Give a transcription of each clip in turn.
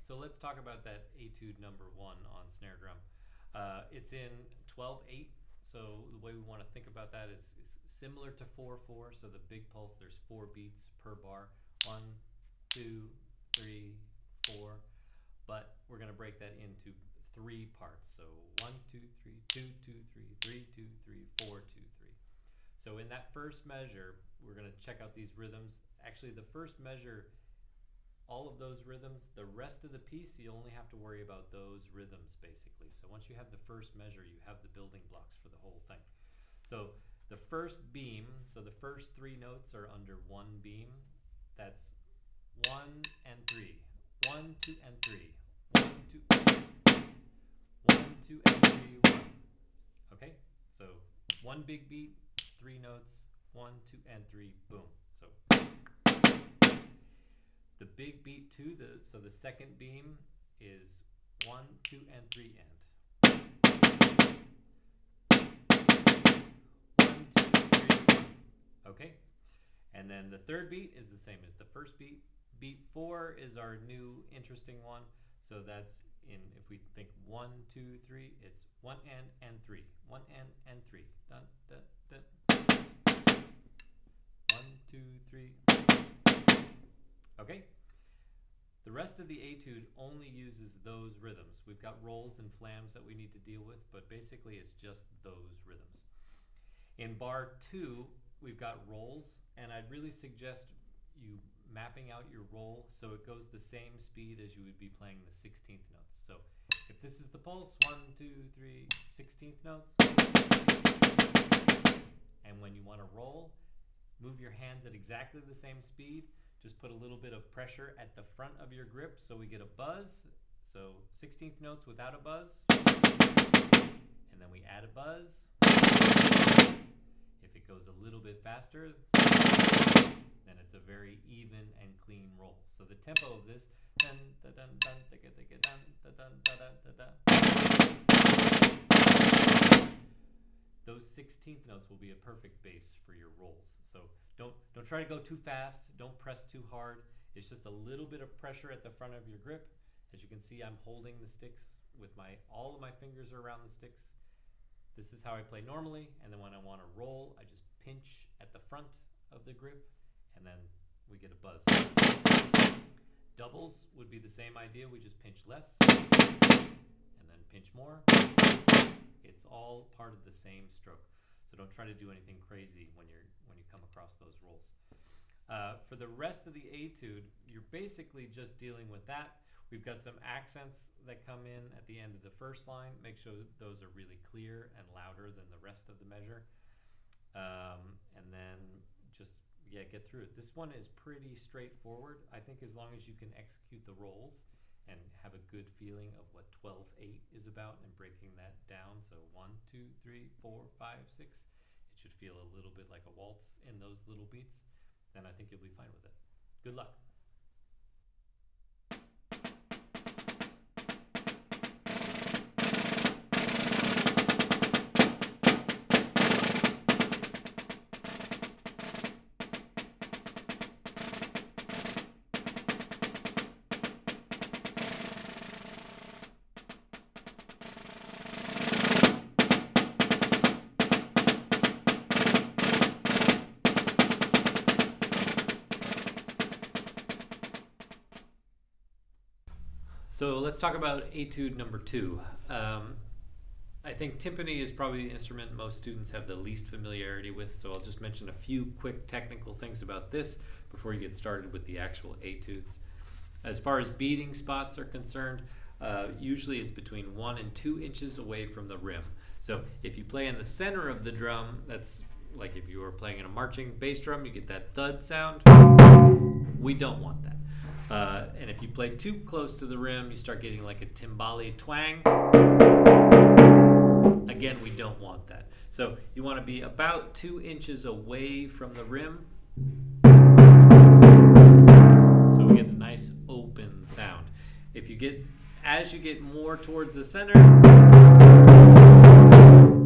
so let's talk about that Etude number 1 on snare drum. It's in 12/8, so the way we want to think about that is similar to 4/4. So the big pulse, there's 4 beats per bar. 1, 2, 3, 4. But we're going to break that into 3 parts. So 1, 2, 3, 2, 2, 3, 3, 2, 3, 4, 2, 3. So in that first measure, we're going to check out these rhythms. Actually, the first measure, all of those rhythms, the rest of the piece, you only have to worry about those rhythms basically. So once you have the first measure, you have the building blocks for the whole thing. So the first beam, so the first 3 notes are under 1 beam. That's 1 and 3, 1, 2, and 3, 1, 2, 1, 2, and 3, 1. Okay, so 1 big beat, 3 notes, 1, 2, and 3, boom. So the big beat 2, so the second beam is 1, 2, and 3, and 1, 2, 3, 1. Okay, and then the third beat is the same as the first beat. Beat 4 is our new interesting one. So that's if we think 1, 2, 3, it's 1 and 3, 1 and 3. Dun, dun, dun. 1, 2, 3. Okay. The rest of the Etude only uses those rhythms. We've got rolls and flams that we need to deal with, but basically it's just those rhythms. In bar 2, we've got rolls, and I'd really suggest you mapping out your roll so it goes the same speed as you would be playing the 16th notes. So if this is the pulse, 1, 2, 3, 16th notes. And when you want to roll, move your hands at exactly the same speed. Just put a little bit of pressure at the front of your grip so we get a buzz. So 16th notes without a buzz. And then we add a buzz. If it goes a little bit faster, then it's a very even and clean roll. So the tempo of this, dun, dun, dun, dun, dun, dun, dun, dun, dun, dun, dun. Those 16th notes will be a perfect bass for your rolls. So don't try to go too fast. Don't press too hard. It's just a little bit of pressure at the front of your grip. As you can see, I'm holding the sticks with all of my fingers are around the sticks. This is how I play normally, and then when I want to roll, I just pinch at the front of the grip, and then we get a buzz. Doubles would be the same idea. We just pinch less, and then pinch more. It's all part of the same stroke. So don't try to do anything crazy when you come across those rolls. For the rest of the Etude, you're basically just dealing with that. We've got some accents that come in at the end of the first line. Make sure those are really clear and louder than the rest of the measure. And then just, get through it. This one is pretty straightforward. I think as long as you can execute the rolls and have a good feeling of what 12/8 is about and breaking that down. So 1, 2, 3, 4, 5, 6. It should feel a little bit like a waltz in those little beats. Then I think you'll be fine with it. Good luck. So let's talk about Etude number 2. I think timpani is probably the instrument most students have the least familiarity with, so I'll just mention a few quick technical things about this before you get started with the actual Etudes. As far as beating spots are concerned, usually it's between 1 and 2 inches away from the rim. So if you play in the center of the drum, that's like if you were playing in a marching bass drum, you get that thud sound. We don't want that. And if you play too close to the rim, you start getting like a timbali twang. Again, we don't want that. So you want to be about 2 inches away from the rim. So we get a nice open sound. As you get more towards the center,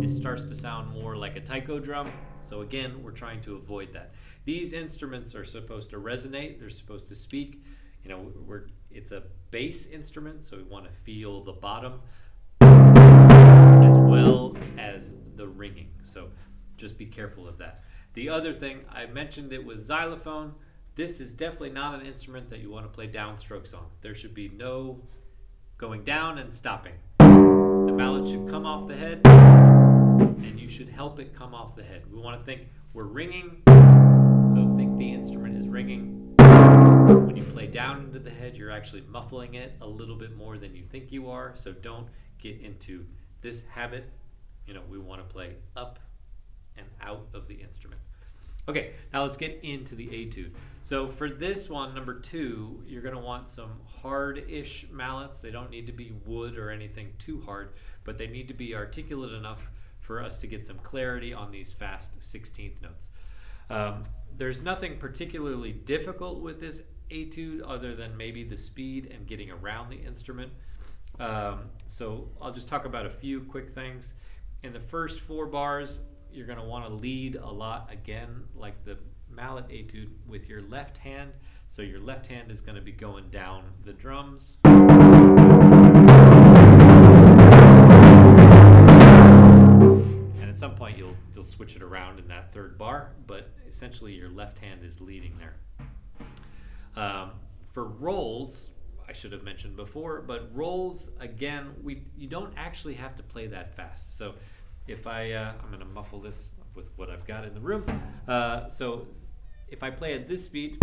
it starts to sound more like a taiko drum. So again, we're trying to avoid that. These instruments are supposed to resonate. They're supposed to speak. You know, it's a bass instrument, so we want to feel the bottom as well as the ringing. So just be careful of that. The other thing, I mentioned it with xylophone. This is definitely not an instrument that you want to play downstrokes on. There should be no going down and stopping. The mallet should come off the head, and you should help it come off the head. We want to think we're ringing, so think the instrument is ringing. When you play down into the head, you're actually muffling it a little bit more than you think you are, so don't get into this habit. You know, we want to play up and out of the instrument. Okay, now let's get into the etude. So for this one, number 2, you're going to want some hard-ish mallets. They don't need to be wood or anything too hard, but they need to be articulate enough for us to get some clarity on these fast 16th notes. There's nothing particularly difficult with this etude other than maybe the speed and getting around the instrument. So I'll just talk about a few quick things. In the first 4 bars, you're going to want to lead a lot, again, like the mallet etude, with your left hand. So your left hand is going to be going down the drums. And at some point you'll switch it around in that 3rd bar, but essentially your left hand is leading there. For rolls, I should have mentioned before, but rolls, again, you don't actually have to play that fast. So if I'm going to muffle this with what I've got in the room. So if I play at this speed,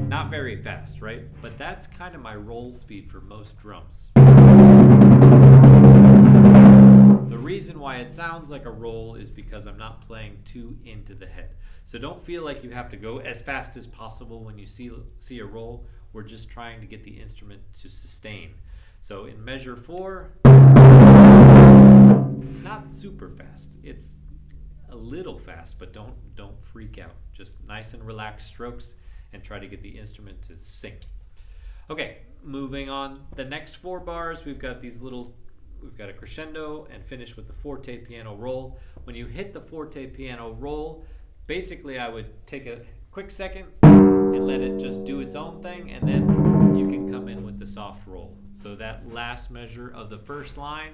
not very fast, right? But that's kind of my roll speed for most drums. The reason why it sounds like a roll is because I'm not playing too into the head. So don't feel like you have to go as fast as possible when you see a roll. We're just trying to get the instrument to sustain. So in measure 4, it's not super fast. It's a little fast, but don't freak out. Just nice and relaxed strokes and try to get the instrument to sync. Okay, moving on. The next 4 bars, we've got a crescendo and finish with the forte piano roll. When you hit the forte piano roll, basically I would take a quick second and let it just do its own thing, and then you can come in with the soft roll. So that last measure of the first line,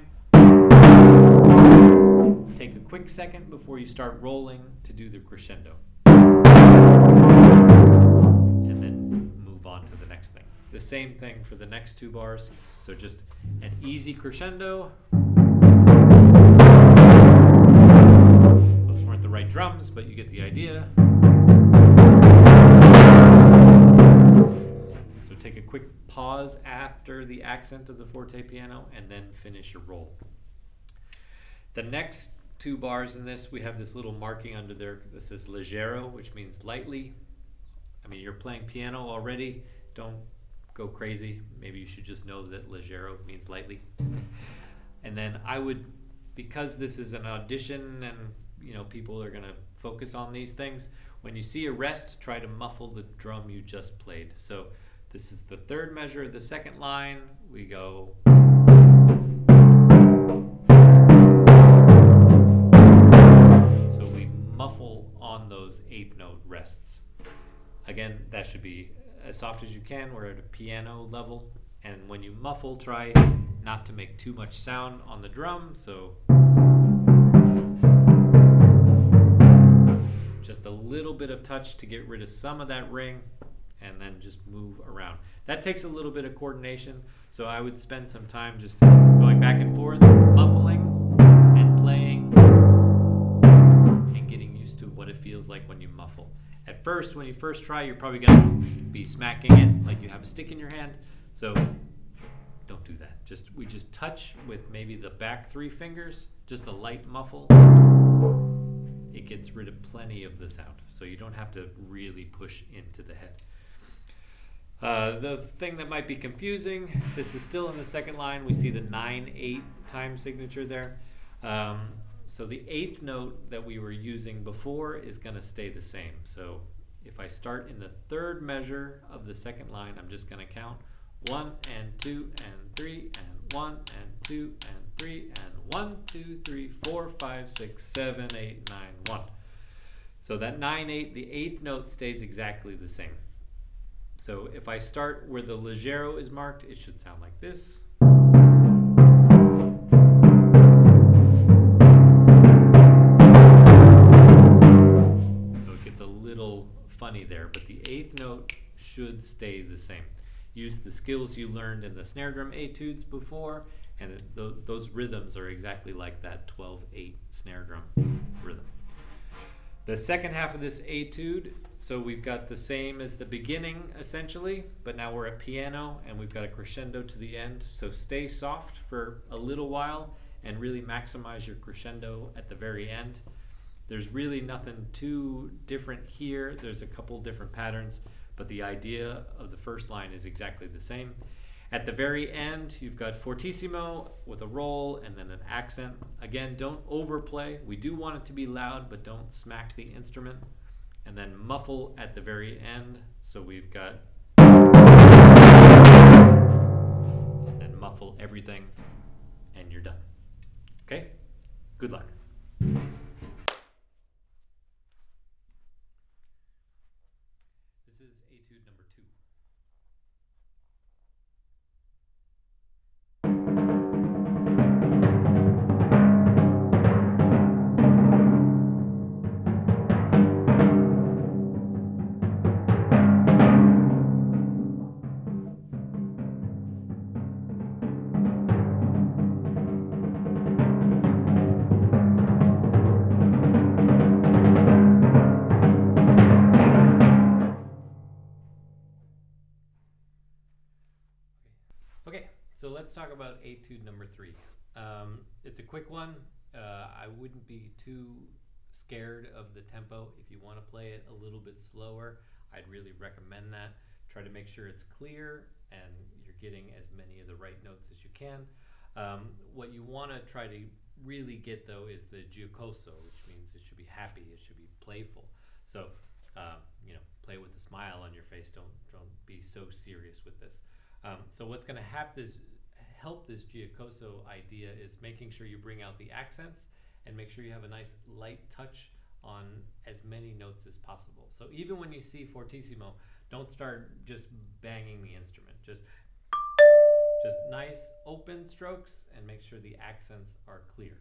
take a quick second before you start rolling to do the crescendo. And then move on to the next thing. The same thing for the next 2 bars. So just an easy crescendo. Those weren't the right drums, but you get the idea. So take a quick pause after the accent of the forte piano and then finish your roll. The next 2 bars in this, we have this little marking under there that says leggero, which means lightly. I mean, you're playing piano already. Don't go crazy. Maybe you should just know that leggero means lightly. And then I would, because this is an audition and people are going to focus on these things, when you see a rest, try to muffle the drum you just played. So this is the 3rd measure of the 2nd line. We go. So we muffle on those 8th note rests. Again, that should be as soft as you can. We're at a piano level. And when you muffle, try not to make too much sound on the drum. So just a little bit of touch to get rid of some of that ring, and then just move around. That takes a little bit of coordination, so I would spend some time just going back and forth, muffling and playing, and getting used to what it feels like when you muffle. At first, when you first try, you're probably going to be smacking it like you have a stick in your hand, so don't do that. We just touch with maybe the back 3 fingers, just a light muffle. It gets rid of plenty of the sound, so you don't have to really push into the head. The thing that might be confusing, this is still in the 2nd line. We see the 9/8 time signature there. So the 8th note that we were using before is going to stay the same. So if I start in the 3rd measure of the 2nd line, I'm just going to count 1 and 2 and 3 and 1 and 2 and 3 and 1, 2, 3, 4, 5, 6, 7, 8, 9, 1. So that 9/8, the 8th note stays exactly the same. So if I start where the leggero is marked, it should sound like this. So it gets a little funny there, but the 8th note should stay the same. Use the skills you learned in the snare drum etudes before, and those rhythms are exactly like that 12/8 snare drum rhythm. The second half of this etude, so we've got the same as the beginning essentially, but now we're at piano and we've got a crescendo to the end. So stay soft for a little while and really maximize your crescendo at the very end. There's really nothing too different here. There's a couple different patterns, but the idea of the first line is exactly the same. At the very end, you've got fortissimo with a roll and then an accent. Again, don't overplay. We do want it to be loud, but don't smack the instrument. And then muffle at the very end. So we've got, and then muffle everything, and you're done. Okay? Good luck. This is etude number 2. Okay, so let's talk about etude number 3. It's a quick one. I wouldn't be too scared of the tempo. If you want to play it a little bit slower, I'd really recommend that. Try to make sure it's clear and you're getting as many of the right notes as you can. What you want to try to really get though is the giocoso, which means it should be happy, it should be playful. So, play with a smile on your face. Don't be so serious with this. So what's going to help this giocoso idea is making sure you bring out the accents and make sure you have a nice light touch on as many notes as possible. So even when you see fortissimo, don't start just banging the instrument. Just nice open strokes and make sure the accents are clear.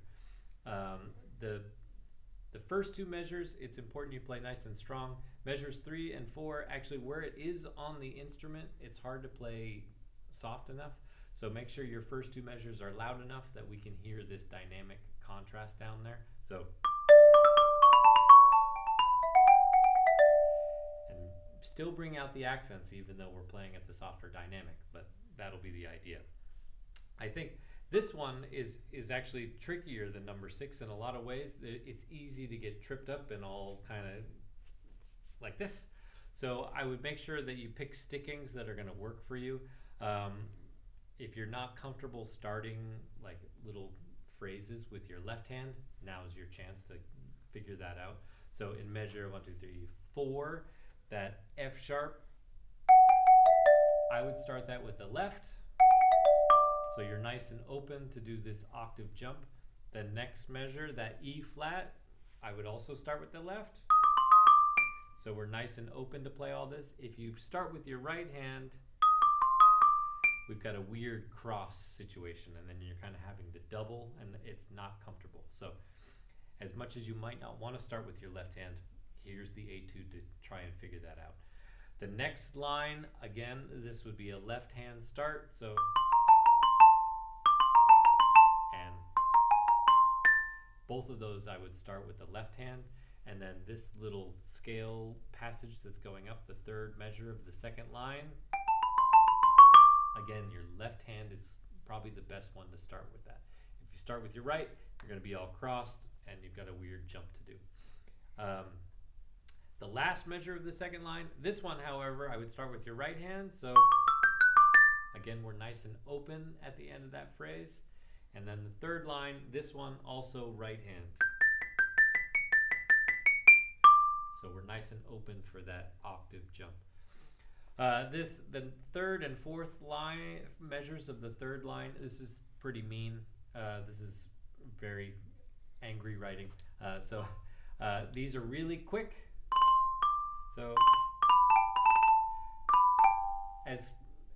The first 2 measures, it's important you play nice and strong. Measures 3 and 4, actually where it is on the instrument, it's hard to play soft enough. So make sure your first 2 measures are loud enough that we can hear this dynamic contrast down there. So, and still bring out the accents even though we're playing at the softer dynamic, but that'll be the idea. I think this one is actually trickier than number 6 in a lot of ways. It's easy to get tripped up and all kind of like this. So I would make sure that you pick stickings that are going to work for you. If you're not comfortable starting like little phrases with your left hand, now is your chance to figure that out. So in measure 1, 2, 3, 4, that F sharp, I would start that with the left. So you're nice and open to do this octave jump. The next measure, that E flat, I would also start with the left. So we're nice and open to play all this. If you start with your right hand, we've got a weird cross situation, and then you're kind of having to double, and it's not comfortable. So as much as you might not want to start with your left hand, here's the etude to try and figure that out. The next line, again, this would be a left hand start. So, and both of those I would start with the left hand. And then this little scale passage that's going up, the 3rd measure of the 2nd line. Again, your left hand is probably the best one to start with that. If you start with your right, you're going to be all crossed and you've got a weird jump to do. The last measure of the 2nd line, this one, however, I would start with your right hand. So again, we're nice and open at the end of that phrase. And then the 3rd line, this one also right hand. So we're nice and open for that octave jump. The 3rd and 4th line measures of the 3rd line, this is pretty mean. This is very angry writing. These are really quick. So as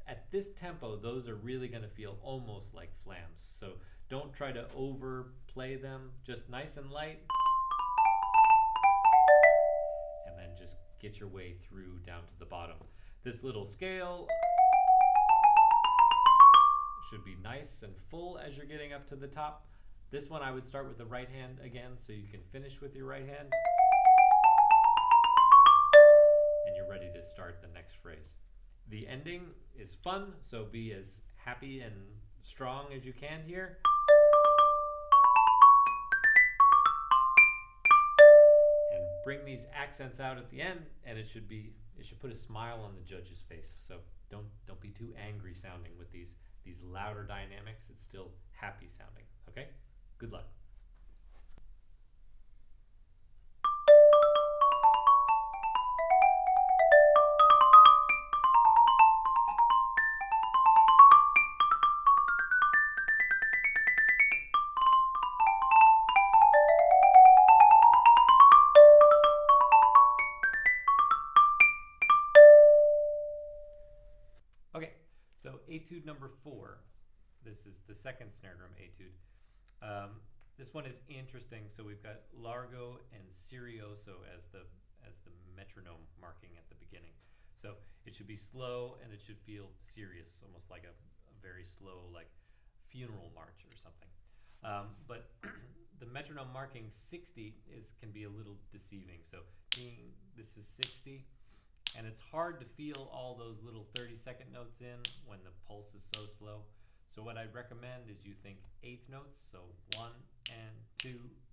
at this tempo, those are really going to feel almost like flams. So don't try to overplay them, just nice and light. And then just get your way through down to the bottom. This little scale should be nice and full as you're getting up to the top. This one I would start with the right hand again so you can finish with your right hand. And you're ready to start the next phrase. The ending is fun, so be as happy and strong as you can here. And bring these accents out at the end, and it should put a smile on the judge's face. So don't be too angry sounding with these louder dynamics. It's still happy sounding, okay? Good luck. Okay, so Etude number 4. This is the second snare drum Etude. This one is interesting. So we've got largo and serioso as the metronome marking at the beginning. So it should be slow and it should feel serious, almost like a very slow, like funeral march or something. But the metronome marking 60 can be a little deceiving. So this is 60. And it's hard to feel all those little 30-second notes in when the pulse is so slow. So what I'd recommend is you think eighth notes. So 1 and 2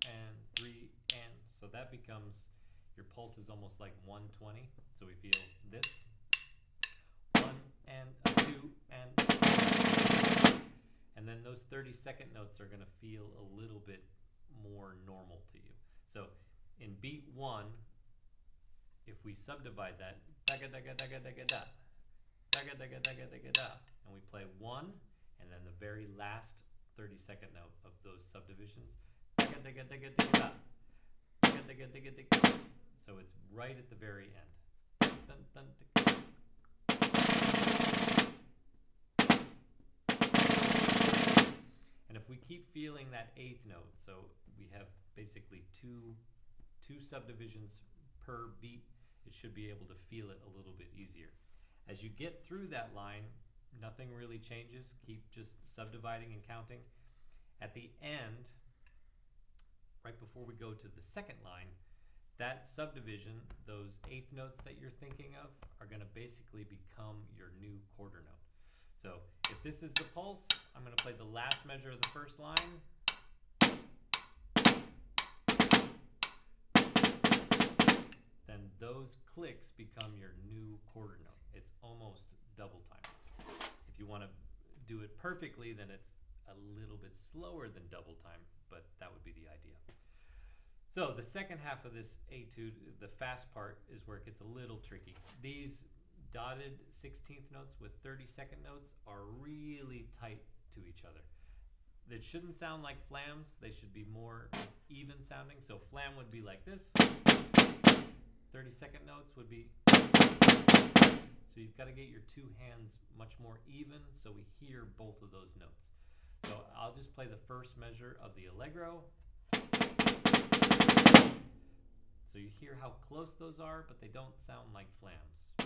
and 3 and so that becomes, your pulse is almost like 120. So we feel this 1 and a 2 and then those 30-second notes are going to feel a little bit more normal to you. So in beat 1, if we subdivide that, daga daga daga daga da, daga daga daga daga da, and we play 1, and then the very last 30-second note of those subdivisions, daga daga daga daga da, daga daga daga daga da. So it's right at the very end. Dun, dun, dun, and if we keep feeling that eighth note, so we have basically two subdivisions per beat, it should be able to feel it a little bit easier. As you get through that line, nothing really changes. Keep just subdividing and counting. At the end, right before we go to the second line, that subdivision, those eighth notes that you're thinking of, are going to basically become your new quarter note. So if this is the pulse, I'm going to play the last measure of the first line. Then those clicks become your new quarter note. It's almost double time. If you want to do it perfectly, then it's a little bit slower than double time, but that would be the idea. So the second half of this etude, the fast part, is where it gets a little tricky. These dotted 16th notes with 30-second notes are really tight to each other. It shouldn't sound like flams. They should be more even sounding. So flam would be like this. 30-second notes would be. So you've got to get your two hands much more even so we hear both of those notes. So I'll just play the first measure of the allegro. So you hear how close those are, but they don't sound like flams.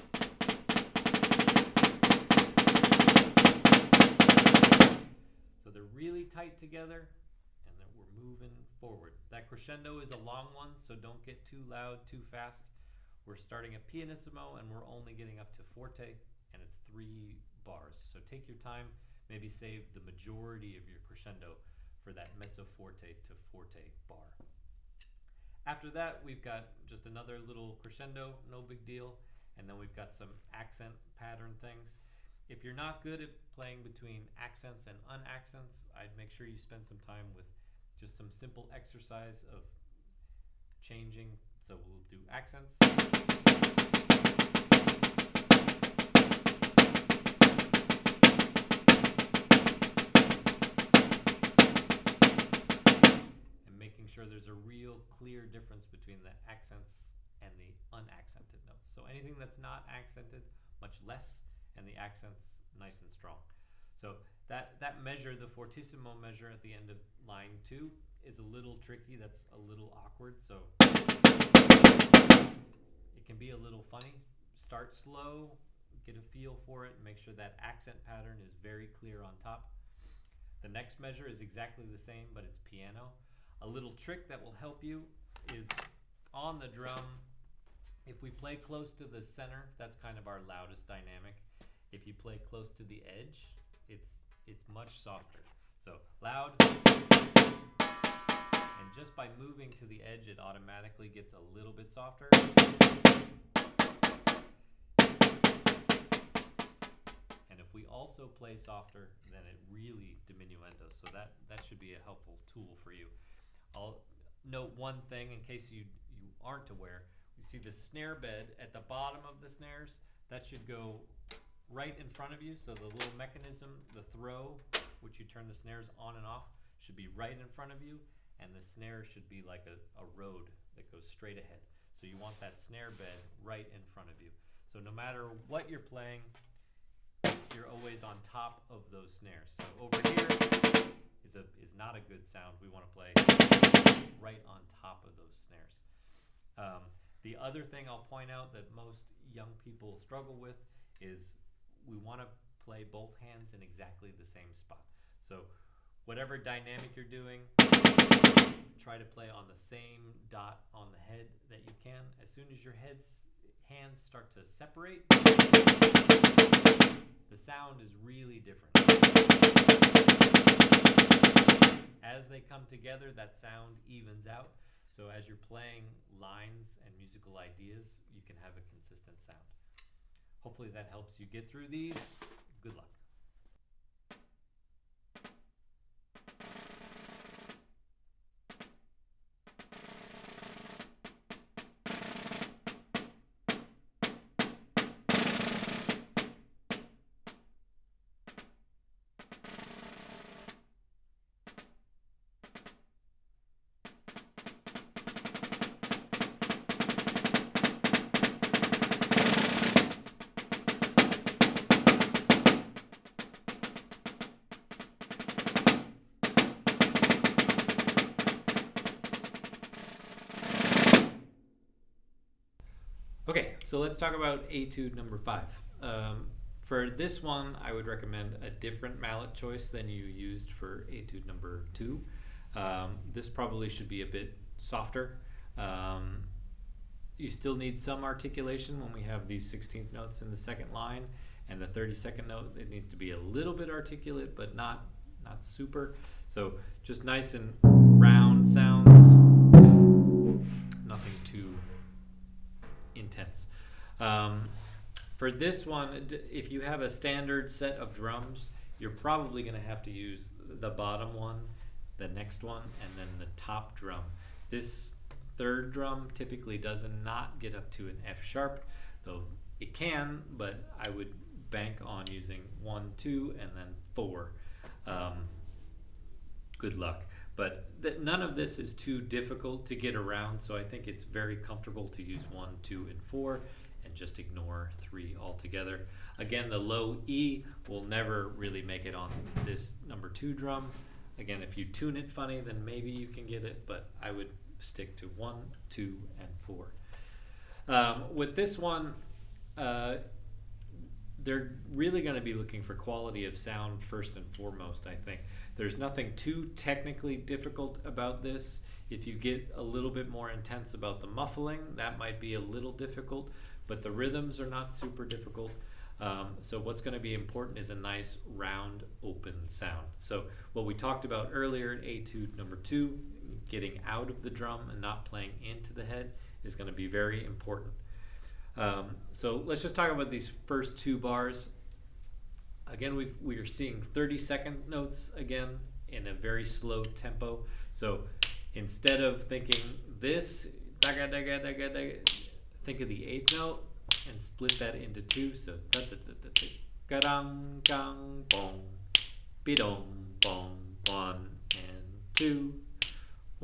So they're really tight together, and then we're moving forward. That crescendo is a long one, so don't get too loud, too fast. We're starting at pianissimo, and we're only getting up to forte, and it's 3 bars. So take your time, maybe save the majority of your crescendo for that mezzo forte to forte bar. After that, we've got just another little crescendo, no big deal, and then we've got some accent pattern things. If you're not good at playing between accents and unaccents, I'd make sure you spend some time with just some simple exercise of changing. So we'll do accents. And making sure there's a real clear difference between the accents and the unaccented notes. So anything that's not accented, much less, and the accent's nice and strong. So that measure, the fortissimo measure at the end of line 2, is a little tricky. That's a little awkward. So it can be a little funny. Start slow, get a feel for it, and make sure that accent pattern is very clear on top. The next measure is exactly the same, but it's piano. A little trick that will help you is on the drum, if we play close to the center, that's kind of our loudest dynamic. If you play close to the edge, it's much softer. So loud, and just by moving to the edge, it automatically gets a little bit softer. And if we also play softer, then it really diminuendos. So that should be a helpful tool for you. I'll note one thing in case you aren't aware. You see the snare bed at the bottom of the snares, that should go right in front of you. So the little mechanism, the throw, which you turn the snares on and off, should be right in front of you, and the snare should be like a road that goes straight ahead. So you want that snare bed right in front of you. So no matter what you're playing, you're always on top of those snares. So over here is not a good sound. We want to play right on top of those snares. The other thing I'll point out that most young people struggle with is we want to play both hands in exactly the same spot. So whatever dynamic you're doing, try to play on the same dot on the head that you can. As soon as your hands start to separate, the sound is really different. As they come together, that sound evens out. So as you're playing lines and musical ideas, you can have a consistent sound. Hopefully that helps you get through these. Good luck. Okay, so let's talk about Etude number 5. For this one, I would recommend a different mallet choice than you used for Etude number 2. This probably should be a bit softer. You still need some articulation when we have these 16th notes in the second line, and the 32nd note, it needs to be a little bit articulate, but not super. So just nice and round sounds, nothing too intense. For this one, if you have a standard set of drums, you're probably going to have to use the bottom one, the next one, and then the top drum. This third drum typically does not get up to an F sharp, though it can, but I would bank on using 1, 2, and then 4. Good luck. But none of this is too difficult to get around, so I think it's very comfortable to use 1, 2, and 4, and just ignore 3 altogether. Again, the low E will never really make it on this number 2 drum. Again, if you tune it funny, then maybe you can get it, but I would stick to 1, 2, and 4. With this one, they're really going to be looking for quality of sound first and foremost, I think. There's nothing too technically difficult about this. If you get a little bit more intense about the muffling, that might be a little difficult, but the rhythms are not super difficult. So what's going to be important is a nice round open sound. So what we talked about earlier in Etude number 2, getting out of the drum and not playing into the head, is going to be very important. So let's just talk about these first 2 bars. Again, we are seeing 30-second notes again in a very slow tempo. So instead of thinking this, think of the 8th note and split that into 2. So ga-dang, gang, bong, be-dong, bong, 1 and 2,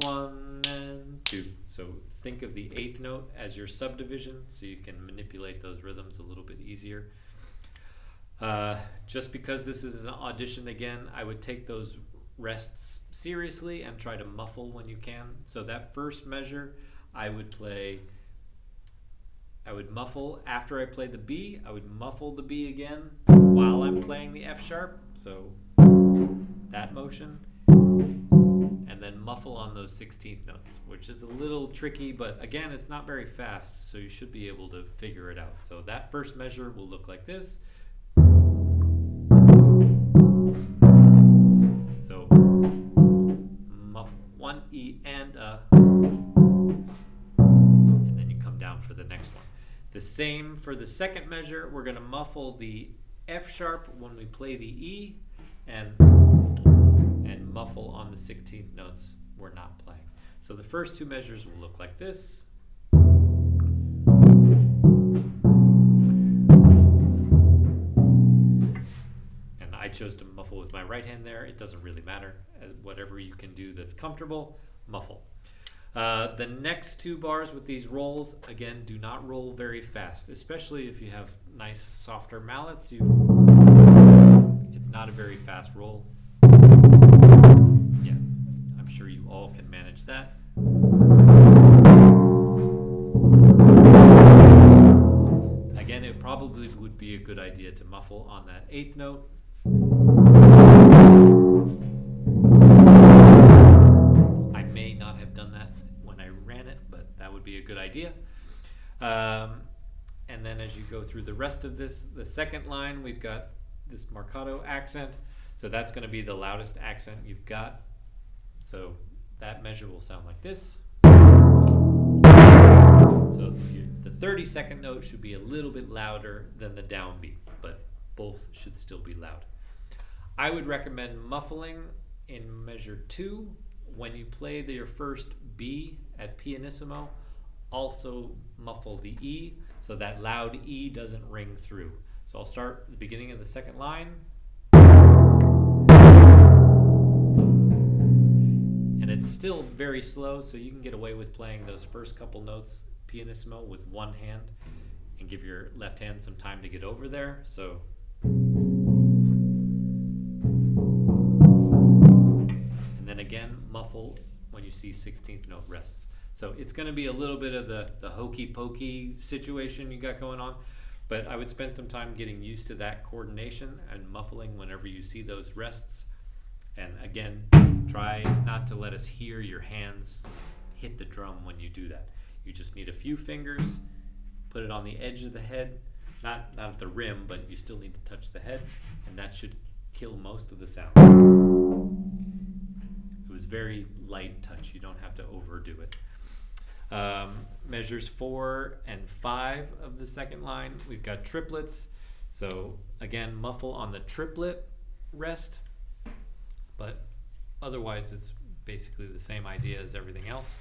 1 and 2. So think of the 8th note as your subdivision, so you can manipulate those rhythms a little bit easier. Just because this is an audition again, I would take those rests seriously and try to muffle when you can. So that first measure, I would muffle after I play the B. I would muffle the B again while I'm playing the F sharp. So that motion. And then muffle on those 16th notes, which is a little tricky, but again, it's not very fast, so you should be able to figure it out. So that first measure will look like this. So muffle 1 E and then you come down for the next one. The same for the second measure. We're going to muffle the F sharp when we play the E, and muffle on the 16th notes we're not playing. So the first two measures will look like this. And I chose to muffle with my right hand there. It doesn't really matter. Whatever you can do that's comfortable, muffle. The next two bars with these rolls, again, do not roll very fast, especially if you have nice softer mallets. It's not a very fast roll. Yeah, I'm sure you all can manage that. Again, it probably would be a good idea to muffle on that 8th note. I may not have done that when I ran it, but that would be a good idea. And then as you go through the rest of this, the second line, we've got this marcato accent. So that's going to be the loudest accent you've got. So that measure will sound like this. So the 32nd note should be a little bit louder than the downbeat, but both should still be loud. I would recommend muffling in measure 2 when you play your first B at pianissimo. Also muffle the E so that loud E doesn't ring through. So I'll start at the beginning of the second line. And it's still very slow, so you can get away with playing those first couple notes pianissimo with one hand and give your left hand some time to get over there. So and then again, muffle when you see 16th note rests. So it's going to be a little bit of the hokey pokey situation you got going on, but I would spend some time getting used to that coordination and muffling whenever you see those rests. And again, try not to let us hear your hands hit the drum when you do that. You just need a few fingers, put it on the edge of the head, not at the rim, but you still need to touch the head, and that should kill most of the sound. It was very light touch. You don't have to overdo it. Measures 4 and 5 of the second line, we've got triplets. So again, muffle on the triplet rest, but otherwise it's basically the same idea as everything else.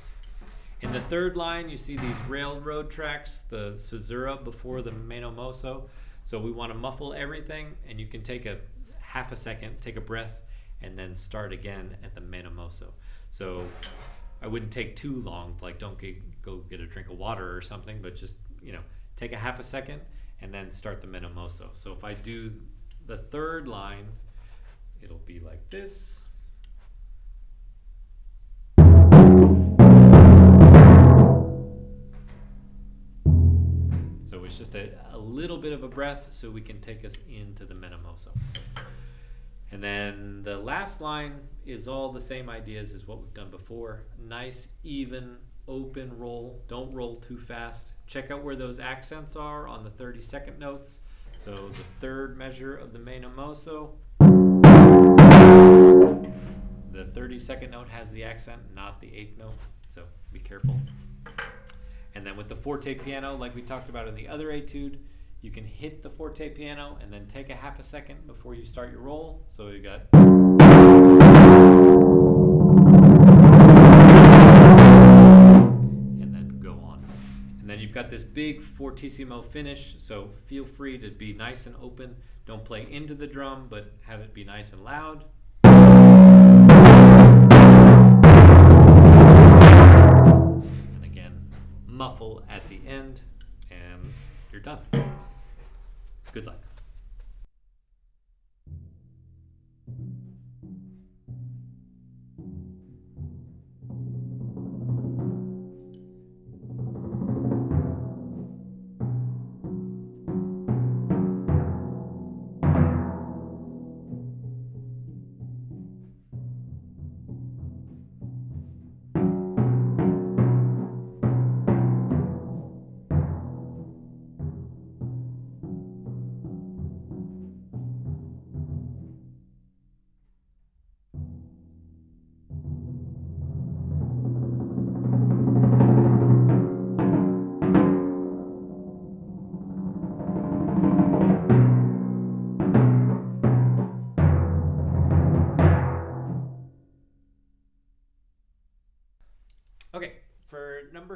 In the third line, you see these railroad tracks, the caesura before the meno mosso. So we want to muffle everything, and you can take a half a second, take a breath, and then start again at the meno mosso. So I wouldn't take too long, like don't go get a drink of water or something, but just, take a half a second and then start the meno mosso. So if I do the third line, it'll be like this. So it's just a little bit of a breath so we can take us into the meno mosso. And then the last line is all the same ideas as what we've done before. Nice, even, open roll. Don't roll too fast. Check out where those accents are on the 32nd notes. So the third measure of the meno mosso. The 32nd note has the accent, not the 8th note. So be careful. And then with the forte piano, like we talked about in the other etude, you can hit the forte piano and then take a half a second before you start your roll. So you got. And then go on. And then you've got this big fortissimo finish, so feel free to be nice and open. Don't play into the drum, but have it be nice and loud. And again, muffle at the end, and you're done. Good luck.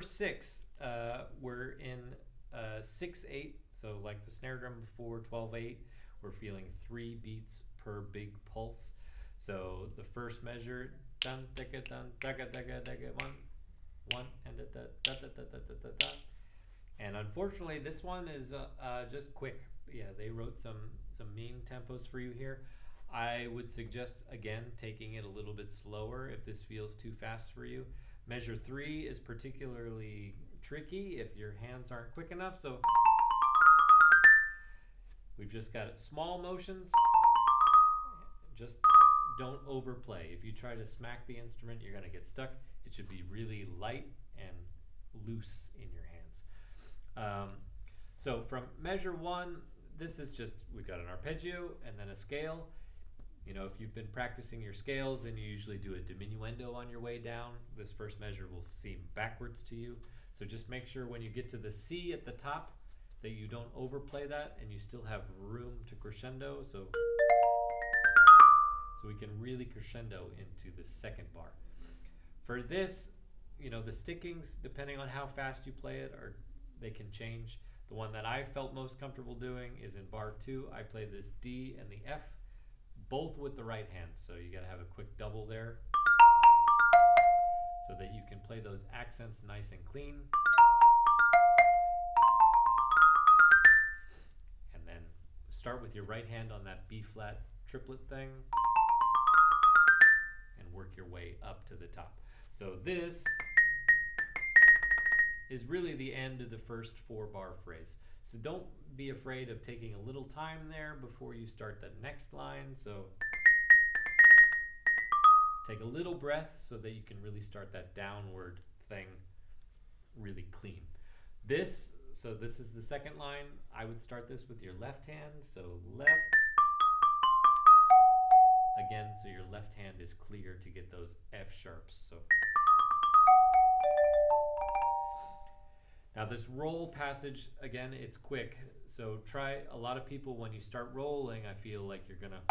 first 6, we're in 6/8, so like the snare drum before, 12/8. We're feeling 3 beats per big pulse. So the first measure, dun daka dun daka daka daka 1 and da da da da da da da da. And unfortunately, this one is just quick. Yeah, they wrote some mean tempos for you here. I would suggest, again, taking it a little bit slower if this feels too fast for you. Measure 3 is particularly tricky if your hands aren't quick enough. So we've just got small motions. Just don't overplay. If you try to smack the instrument, you're going to get stuck. It should be really light and loose in your hands. So from measure 1, this is just, we've got an arpeggio and then a scale. You know, if you've been practicing your scales and you usually do a diminuendo on your way down, this first measure will seem backwards to you. So just make sure when you get to the C at the top that you don't overplay that and you still have room to crescendo. So we can really crescendo into the second bar. For this, you know, the stickings, depending on how fast you play it, they can change. The one that I felt most comfortable doing is in bar 2. I play this D and the F, both with the right hand. So you gotta have a quick double there so that you can play those accents nice and clean. And then start with your right hand on that B flat triplet thing and work your way up to the top. So this is really the end of the first 4-bar phrase. So don't be afraid of taking a little time there before you start the next line. So take a little breath so that you can really start that downward thing really clean. This is the second line. I would start this with your left hand. So left. Again, so your left hand is clear to get those F sharps. So now this roll passage, again, it's quick. So try, a lot of people when you start rolling, I feel like you're gonna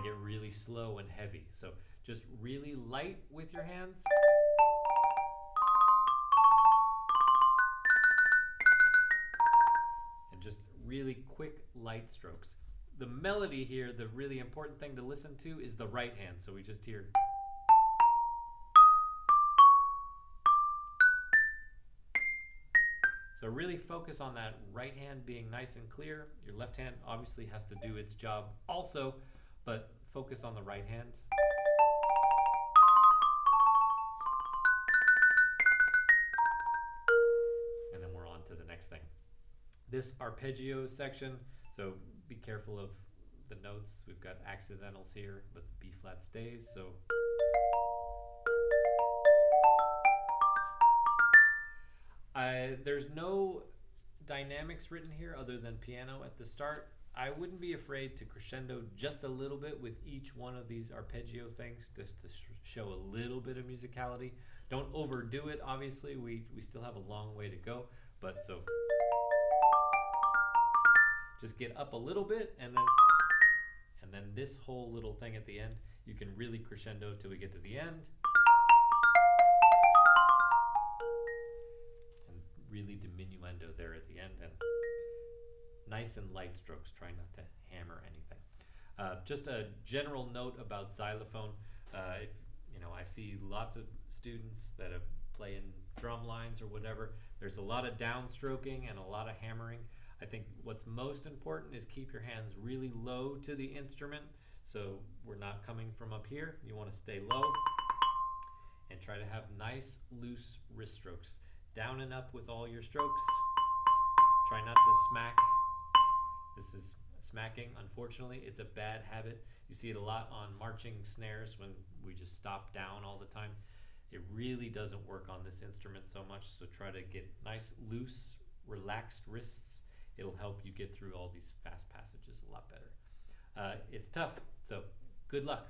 get really slow and heavy. So just really light with your hands. And just really quick light strokes. The melody here, the really important thing to listen to is the right hand. So we just hear. So really focus on that right hand being nice and clear. Your left hand obviously has to do its job also, but focus on the right hand. And then we're on to the next thing. This arpeggio section, so be careful of the notes. We've got accidentals here, but the B flat stays. So there's no dynamics written here other than piano at the start. I wouldn't be afraid to crescendo just a little bit with each one of these arpeggio things, just to show a little bit of musicality. Don't overdo it, obviously. We still have a long way to go, but so just get up a little bit, and then this whole little thing at the end, you can really crescendo till we get to the end. Really diminuendo there at the end, and nice and light strokes. Try not to hammer anything. Just a general note about xylophone. If you know, I see lots of students that are playing drum lines or whatever. There's a lot of downstroking and a lot of hammering. I think what's most important is keep your hands really low to the instrument. So we're not coming from up here. You want to stay low and try to have nice, loose wrist strokes. Down and up with all your strokes. Try not to smack. This is smacking, unfortunately. It's a bad habit. You see it a lot on marching snares when we just stop down all the time. It really doesn't work on this instrument so much, so try to get nice, loose, relaxed wrists. It'll help you get through all these fast passages a lot better. It's tough, so good luck.